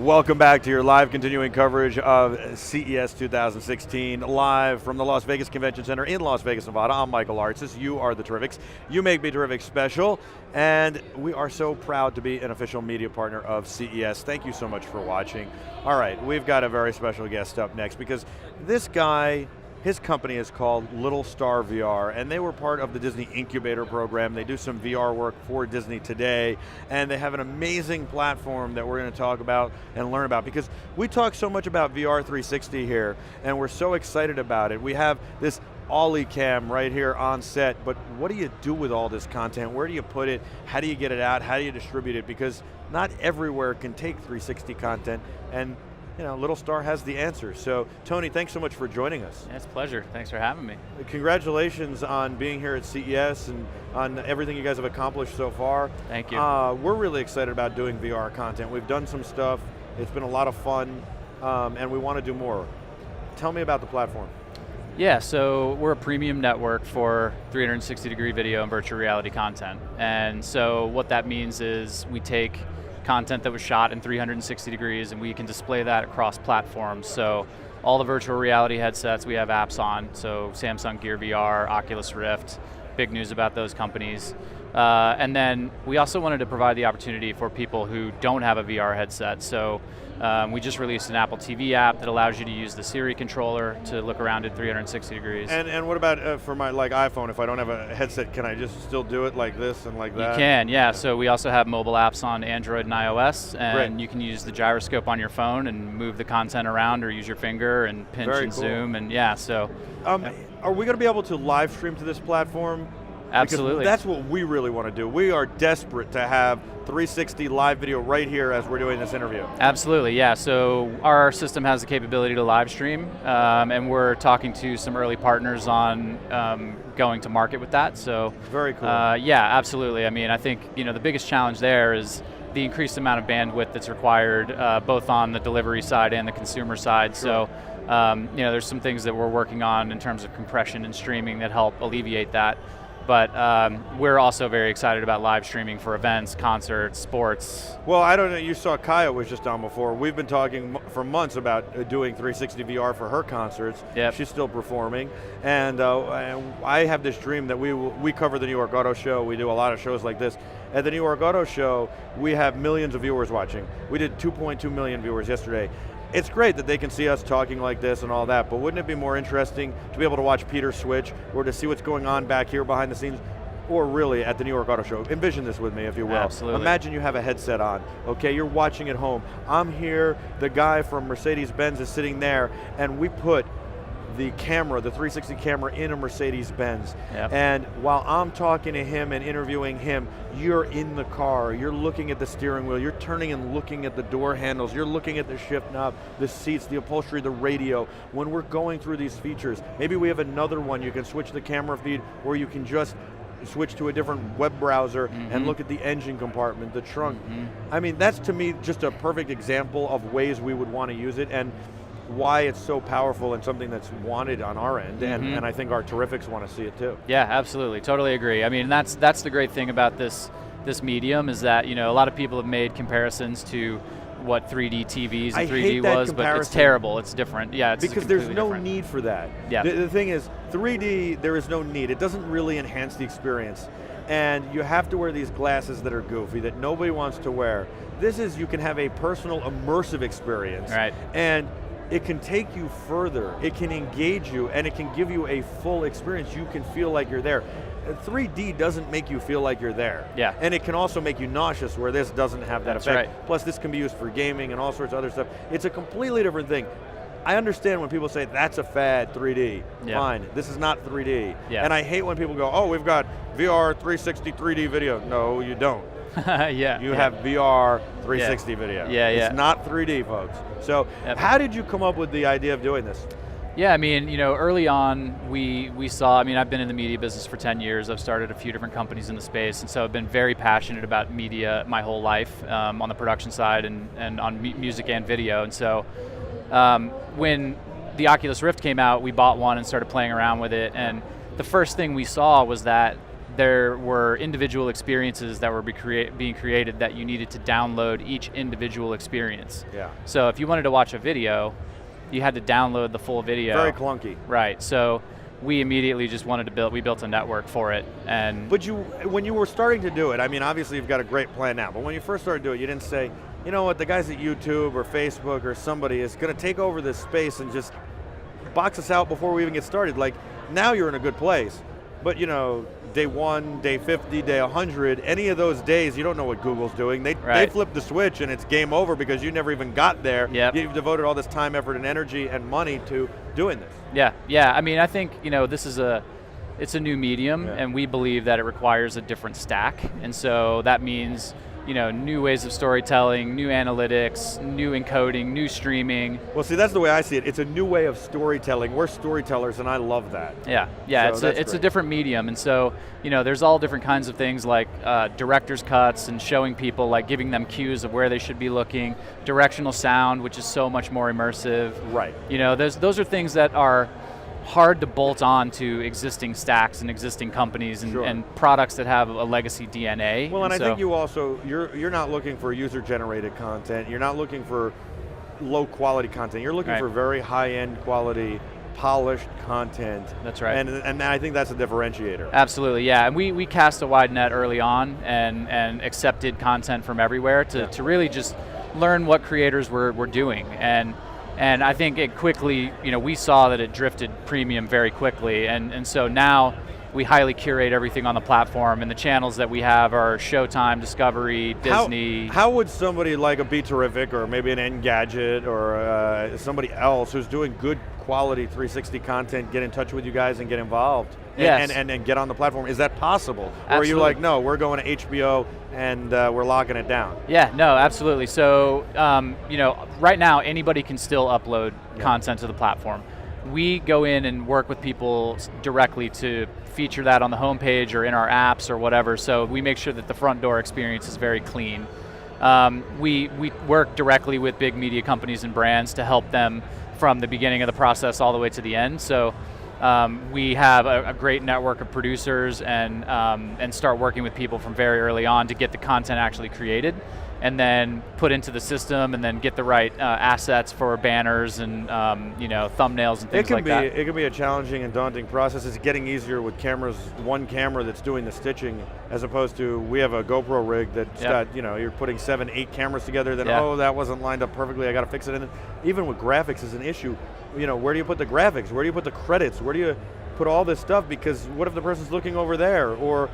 Welcome back to your live continuing coverage of CES 2016, live from the Las Vegas Convention Center in Las Vegas, Nevada. I'm Michael Artsis. You are the Terrifics. You make BeTerrific special, and we are so proud to be an official media partner of CES. Thank you so much for watching. All right, we've got a very special guest up next because this guy, his company is called Littlstar VR, and they were part of the Disney Incubator program. They do some VR work for Disney today, and they have an amazing platform that we're going to talk about and learn about, because we talk so much about VR 360 here, and we're so excited about it. We have this Ollie cam right here on set, but what do you do with all this content? Where do you put it? How do you get it out? How do you distribute it? Because not everywhere can take 360 content, and you know, Littlstar has the answer. So, Tony, thanks so much for joining us. Yeah, it's a pleasure. Thanks for having me. Congratulations on being here at CES and on everything you guys have accomplished so far. Thank you. We're really excited about doing VR content. We've done some stuff. It's been a lot of fun, and we want to do more. Tell me about the platform. Yeah, so we're a premium network for 360-degree video and virtual reality content. And so what that means is we take content that was shot in 360 degrees and we can display that across platforms. So all the virtual reality headsets we have apps on, so Samsung Gear VR, Oculus Rift, big news about those companies. And then we also wanted to provide the opportunity for people who don't have a VR headset. So we just released an Apple TV app that allows you to use the Siri controller to look around in 360 degrees. And what about for my iPhone? If I don't have a headset, can I just still do it like this and like that? You can, yeah. So we also have mobile apps on Android and iOS, and Great. you can use the gyroscope on your phone and move the content around, or use your finger and pinch Very and cool. zoom, and yeah. So, are we going to be able to live stream to this platform? Absolutely. Because that's what we really want to do. We are desperate to have 360 live video right here as we're doing this interview. Absolutely, yeah. So our system has the capability to live stream, and we're talking to some early partners on going to market with that. So very cool. Yeah, absolutely. I mean, I think the biggest challenge there is the increased amount of bandwidth that's required, both on the delivery side and the consumer side. Sure. So there's some things that we're working on in terms of compression and streaming that help alleviate that. But we're also very excited about live streaming for events, concerts, sports. Well, I don't know, you saw Kaya was just on before. We've been talking for months about doing 360 VR for her concerts. Yep. She's still performing. And I have this dream that we cover the New York Auto Show. We do a lot of shows like this. At the New York Auto Show, we have millions of viewers watching. We did 2.2 million viewers yesterday. It's great that they can see us talking like this and all that, but wouldn't it be more interesting to be able to watch Peter switch, or to see what's going on back here behind the scenes, or really at the New York Auto Show? Envision this with me, if you will. Absolutely. Imagine you have a headset on, okay? You're watching at home. I'm here, the guy from Mercedes-Benz is sitting there, and we put the camera, the 360 camera, in a Mercedes-Benz. Yep. And while I'm talking to him and interviewing him, you're in the car, you're looking at the steering wheel, you're turning and looking at the door handles, you're looking at the shift knob, the seats, the upholstery, the radio. When we're going through these features, maybe we have another one, you can switch the camera feed, or you can just switch to a different web browser and look at the engine compartment, the trunk. I mean, that's to me just a perfect example of ways we would want to use it, and why it's so powerful and something that's wanted on our end, and I think our Terrifics want to see it too. Yeah, absolutely, totally agree. I mean, that's the great thing about this medium, is that a lot of people have made comparisons to what 3D TVs and 3D was, but it's terrible, it's different. Yeah, it's because there's no different. need for that. Yeah. The thing is, 3D, there is no need. It doesn't really enhance the experience. And you have to wear these glasses that are goofy, that nobody wants to wear. This is, you can have a personal, immersive experience. Right. And it can take you further, it can engage you, and it can give you a full experience. You can feel like you're there. 3D doesn't make you feel like you're there. Yeah. And it can also make you nauseous, where this doesn't have that That's effect. right. Plus, this can be used for gaming and all sorts of other stuff. It's a completely different thing. I understand when people say, that's a fad, 3D. Yeah. Fine, this is not 3D. Yeah. And I hate when people go, oh, we've got VR 360 3D video. No, you don't. Yeah. You have VR 360 video. Yeah, yeah. It's not 3D, folks. So how did you come up with the idea of doing this? Yeah, I mean, early on we saw, I've been in the media business for 10 years. I've started a few different companies in the space, and so I've been very passionate about media my whole life, on the production side and on music and video. And so when the Oculus Rift came out, we bought one and started playing around with it, and the first thing we saw was that there were individual experiences that were being created that you needed to download each individual experience. Yeah. So if you wanted to watch a video, you had to download the full video. Very clunky. Right, so we immediately just wanted to we built a network for it. And but when you were starting to do it, I mean, obviously you've got a great plan now, but when you first started to do it, you didn't say, you know what, the guys at YouTube or Facebook or somebody is going to take over this space and just box us out before we even get started. Like, now you're in a good place, but you know, day 1, day 50, day 100, any of those days, you don't know what Google's doing. They flip the switch and it's game over because you never even got there. Yep. You've devoted all this time, effort, and energy and money to doing this. Yeah. I mean, I think, you know, it's a new medium, and we believe that it requires a different stack, and so that means, you know, new ways of storytelling, new analytics, new encoding, new streaming. Well, see, that's the way I see it. It's a new way of storytelling. We're storytellers, and I love that. Yeah. So it's a different medium, and so, you know, there's all different kinds of things like director's cuts and showing people, like giving them cues of where they should be looking, directional sound, which is so much more immersive. Right. You know, those are things that are hard to bolt on to existing stacks and existing companies and products that have a legacy DNA. Well, and I think you also, you're not looking for user-generated content. You're not looking for low-quality content. You're looking for very high-end quality, polished content. That's right. And I think that's a differentiator. Absolutely, yeah. And we cast a wide net early on and accepted content from everywhere to really just learn what creators were doing. And I think it quickly, you know, we saw that it drifted premium very quickly, and so now we highly curate everything on the platform, and the channels that we have are Showtime, Discovery, Disney. How would somebody like a BeTerrific or maybe an Engadget or somebody else who's doing good quality 360 content get in touch with you guys and get involved? Yes. And get on the platform? Is that possible? Absolutely. Or are you like, no, we're going to HBO and we're locking it down? Yeah, no, absolutely. So, you know, right now anybody can still upload content to the platform. We go in and work with people directly to feature that on the homepage or in our apps or whatever, so we make sure that the front door experience is very clean. We work directly with big media companies and brands to help them from the beginning of the process all the way to the end. So we have a great network of producers and start working with people from very early on to get the content actually created and then put into the system and then get the right assets for banners and you know, thumbnails and things like that. It can be a challenging and daunting process. It's getting easier with cameras, one camera that's doing the stitching, as opposed to, we have a GoPro rig that's got, you know, you're putting 7, 8 cameras together, then oh, that wasn't lined up perfectly, I got to fix it. And even with graphics is an issue. You know, where do you put the graphics? Where do you put the credits? Where do you put all this stuff? Because what if the person's looking over there? Or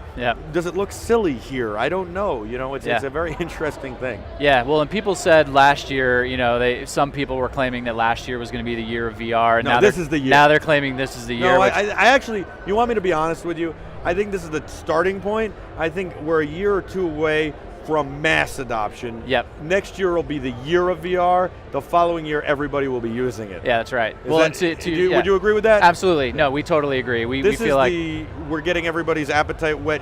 does it look silly here? I don't know. You know, it's a very interesting thing. Yeah, well, and people said last year, you know, some people were claiming that last year was going to be the year of VR. And no, this is the year. Now they're claiming this is the year. No, I actually, you want me to be honest with you? I think this is the starting point. I think we're a year or two away from mass adoption. Yep. Next year will be the year of VR. The following year, everybody will be using it. Yeah, that's right. Would you agree with that? Absolutely. No, we totally agree. We feel like we're getting everybody's appetite wet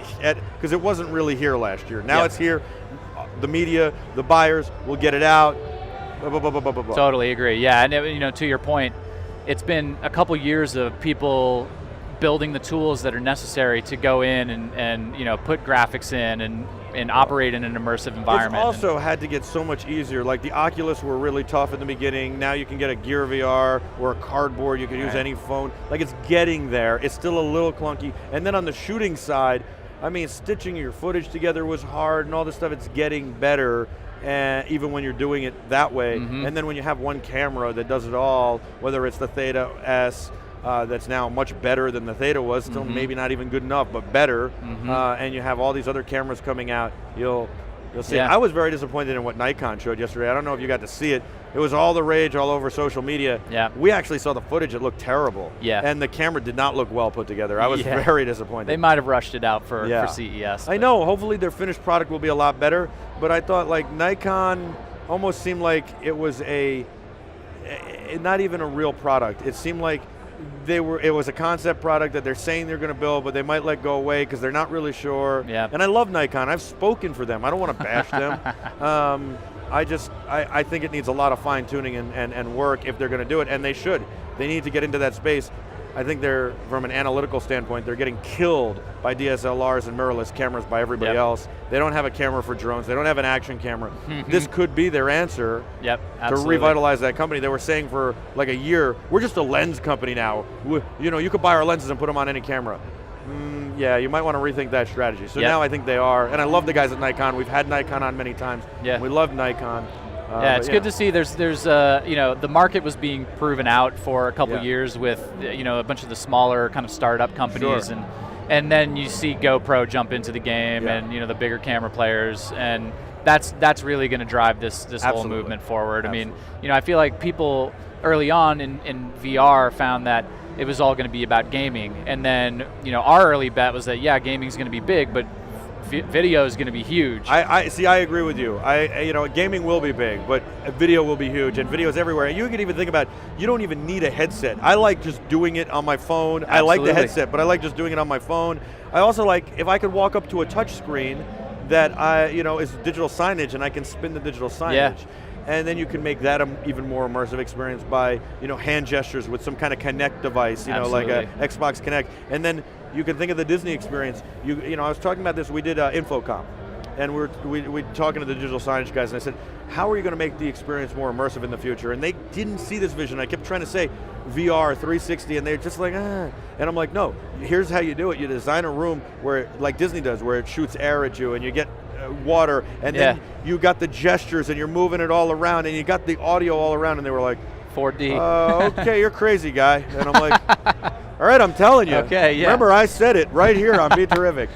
because it wasn't really here last year. Now it's here. The media, the buyers will get it out. Blah, blah, blah, blah, blah, blah. Totally agree. Yeah, and you know, to your point, it's been a couple years of people building the tools that are necessary to go in and you know, put graphics in and operate in an immersive environment. It's also had to get so much easier. Like the Oculus were really tough in the beginning. Now you can get a Gear VR or a cardboard. You can use any phone. Like, it's getting there. It's still a little clunky. And then on the shooting side, I mean, stitching your footage together was hard and all this stuff. It's getting better. Even when you're doing it that way. And then when you have one camera that does it all, whether it's the Theta S, that's now much better than the Theta was, still maybe not even good enough, but better, and you have all these other cameras coming out, you'll see. I was very disappointed in what Nikon showed yesterday. I don't know if you got to see it. It was all the rage all over social media. We actually saw the footage. It looked terrible. And the camera did not look well put together. I was very disappointed. They might have rushed it out for CES. I know. Hopefully their finished product will be a lot better, but I thought like Nikon almost seemed like it was not even a real product. It seemed like it was a concept product that they're saying they're going to build, but they might let go away because they're not really sure. And I love Nikon. I've spoken for them. I don't want to bash them. I think it needs a lot of fine tuning and work if they're going to do it, and they should. They need to get into that space. I think they're, from an analytical standpoint, they're getting killed by DSLRs and mirrorless cameras by everybody else. They don't have a camera for drones. They don't have an action camera. This could be their answer to revitalize that company. They were saying for like a year, we're just a lens company now. You could buy our lenses and put them on any camera. Yeah, you might want to rethink that strategy. So now I think they are, and I love the guys at Nikon. We've had Nikon on many times. We love Nikon. Yeah, it's good to see. There's the market was being proven out for a couple years with a bunch of the smaller kind of startup companies, and then you see GoPro jump into the game, and the bigger camera players, and that's really going to drive this whole movement forward. I mean, I feel like people early on in VR found that it was all going to be about gaming, and then our early bet was that gaming is going to be big, but video is going to be huge. I agree with you. Gaming will be big, but video will be huge, and video is everywhere. And you can even think about, you don't even need a headset. I like just doing it on my phone. I like the headset, but I like just doing it on my phone. I also like, if I could walk up to a touch screen that is digital signage, and I can spin the digital signage. And then you can make that an even more immersive experience by hand gestures with some kind of Kinect device, like a Xbox Kinect. And then you can think of the Disney experience. I was talking about this. We did Infocom, and we talking to the digital signage guys, and I said, how are you going to make the experience more immersive in the future? And they didn't see this vision. I kept trying to say VR 360, and they're just like, And I'm like, no. Here's how you do it. You design a room where, like Disney does, where it shoots air at you, and you get water, and then you got the gestures, and you're moving it all around, and you got the audio all around, and they were like, 4D. Okay, you're crazy, guy. And I'm like, all right, I'm telling you. Okay, Remember, I said it right here on BeTerrific.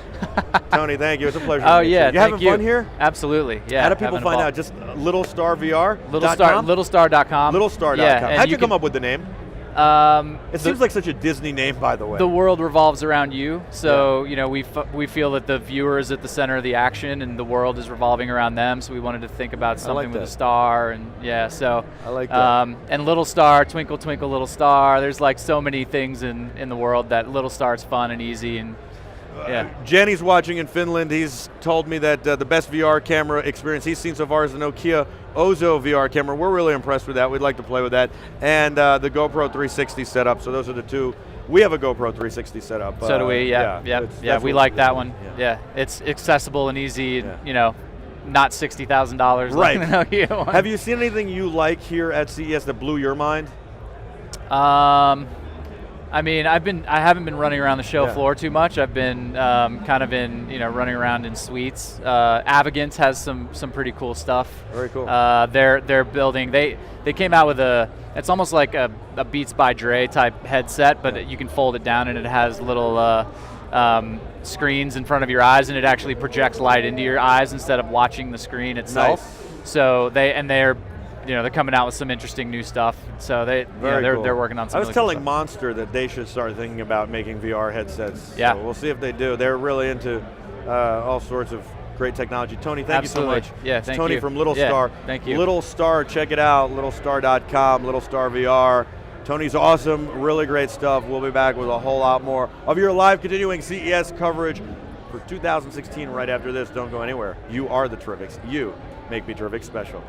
Tony, thank you. It's a pleasure. Oh, yeah, you having fun here? Absolutely, yeah. How do people find out? Just Littlstar VR? Littlstar.com. Littlstar.com. Yeah, how'd you come up with the name? It seems like such a Disney name, by the way. The world revolves around you, so we feel that the viewer is at the center of the action, and the world is revolving around them. So we wanted to think about something with a star, and so I like that. And Littlstar, twinkle twinkle little star. There's like so many things in the world that Littlstar is fun and easy, and Jenny's watching in Finland. He's told me that the best VR camera experience he's seen so far is the Nokia Ozo VR camera. We're really impressed with that. We'd like to play with that. And the GoPro 360 setup. So those are the two. We have a GoPro 360 setup. So do we, we like that one. Yeah, it's accessible and easy, not $60,000. Right. Have you seen anything you like here at CES that blew your mind? I mean, I haven't been running around the show floor too much. I've been kind of running around in suites. Avegant has some pretty cool stuff. Very cool. They're building. They came out with it's almost like a Beats by Dre type headset, but you can fold it down, and it has little screens in front of your eyes, and it actually projects light into your eyes instead of watching the screen itself. Nice. So they're coming out with some interesting new stuff. So they're working on some. I was really telling cool Monster that they should start thinking about making VR headsets. Yeah. So we'll see if they do. They're really into all sorts of great technology. Tony, thank you so much. Yeah, thank Tony you. from Littlstar. Yeah, thank you. Littlstar, check it out. Littlstar.com, Littlstar VR. Tony's awesome, really great stuff. We'll be back with a whole lot more of your live continuing CES coverage for 2016 right after this. Don't go anywhere. You are the Terrifics. You make BeTerrific special.